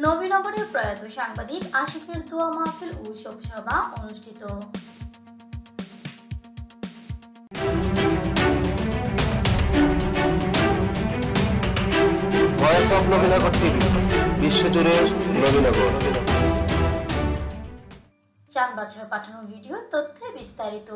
নবীনগরের প্রয়াত সাংবাদিক আশিকের দোয়া মাহফিল ও শোকসভা অনুষ্ঠিত। ভয়েস অফ নবীনগর টিভি, বিশ্বজুড়ে নবীনগর। চানবাছার পাঠানো ভিডিও তথ্যে বিস্তারিত।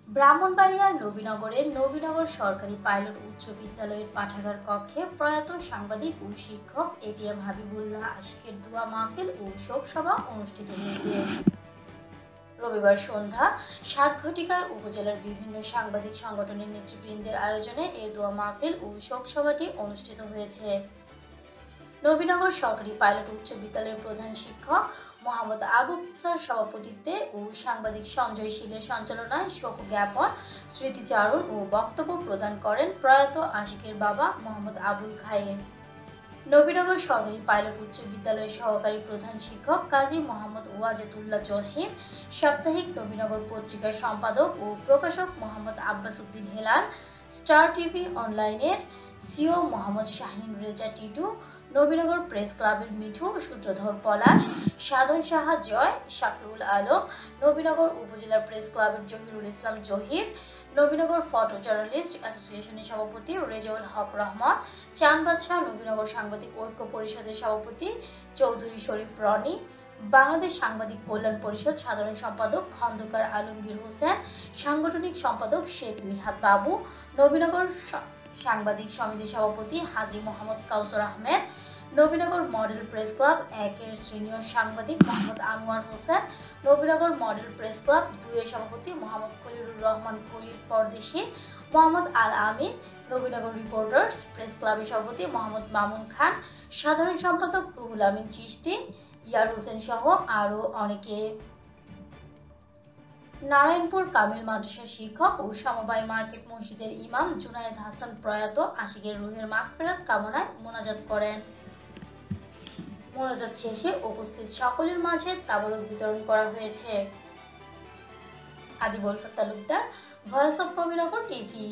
ব্রাহ্মণবাড়িয়ার নবীনগরের নবীনগর সরকারি পাইলট উচ্চ বিদ্যালয়ের পাঠাগার কক্ষে প্রয়াত সাংবাদিক ও শিক্ষক এটিএম হাবিবুল্লাহ আশিকের দোয়া মাহফিল ও শোকসভা অনুষ্ঠিত হয়েছে। রবিবার সন্ধ্যা 7 ঘটিকায় উপজেলার বিভিন্ন সাংবাদিক সংগঠনের নেতৃবৃন্দের আয়োজনে এই দোয়া মাহফিল ও শোকসভাটি অনুষ্ঠিত হয়েছে। নবীনগর সরকারি পাইলট উচ্চ বিদ্যালয়ের প্রধান শিক্ষক মোহাম্মদ আবু মুসার সভাপতিত্বে ও সাংবাদিক সঞ্জয় শীলের সঞ্চালনায় শোক জ্ঞাপন, স্মৃতিচারণ ও বক্তব্য প্রদান করেন প্রয়াত আশিকের বাবা মোহাম্মদ আবুল খায়ের। নবীনগর সরকারি পাইলট উচ্চ বিদ্যালয়ের সহকারী প্রধান শিক্ষক কাজী মোহাম্মদ ওয়াজেদুল্লাহ জসিম, সাপ্তাহিক নবীনগর পত্রিকার সম্পাদক ও প্রকাশক মোহাম্মদ আব্বাস উদ্দিন হেলাল, স্টার টিভি অনলাইনের সিও মোহাম্মদ শাহিন রেজা টিটু, নবীনগর প্রেস ক্লাবের মিঠু, সূত্রধর পলাশ, সাধন সাহা জয়, শাফিউল আলম, নবীনগর উপজেলা প্রেস ক্লাবের জহিরুল ইসলাম জহির, নবীনগর ফটো জার্নালিস্ট অ্যাসোসিয়েশনের সভাপতি রেজাউল হক রহমান, চানবাছা নবীনগর সাংবাদিক ঐক্য পরিষদের সভাপতি চৌধুরী শরীফ রনি, বাংলাদেশ সাংবাদিক কল্যাণ পরিষদ সাধারণ সম্পাদক খন্দকার আলমগীর হোসেন, সাংগঠনিক সম্পাদক শেখ মিহাদ বাবু, নবীনগর সাংবাদিক সমিতির সভাপতি Haji Mohammad Kawsar Ahmed, Nabinagar model press club 1-এর সিনিয়র সাংবাদিক Mohammad Anwar Hossain, Nabinagar model press club 2-এর সভাপতি মোহাম্মদ খলিলুর রহমান খলিল পরদেশী, মোহাম্মদ আল আমিন, নবীনগর রিপোর্টার্স প্রেস ক্লাবের সভাপতি মোহাম্মদ মামুন খান, সাধারণ সম্পাদক রুহুল আমিন চিশতি, ইয়ার হোসেন সহ আরও অনেকে। নারায়ণপুর কামিল মাদ্রাসার শিক্ষক ও সমবায় মার্কেট মসজিদের ইমাম জুনায়েদ হাসান প্রয়াত আশিকের রুহের মাগফিরাত কামনায় মোনাজাত করেন। মোনাজাত শেষে উপস্থিত সকলের মাঝে তাবারুক বিতরণ করা হয়েছে। Adibul Talukdar, voice of Nabinagar TV.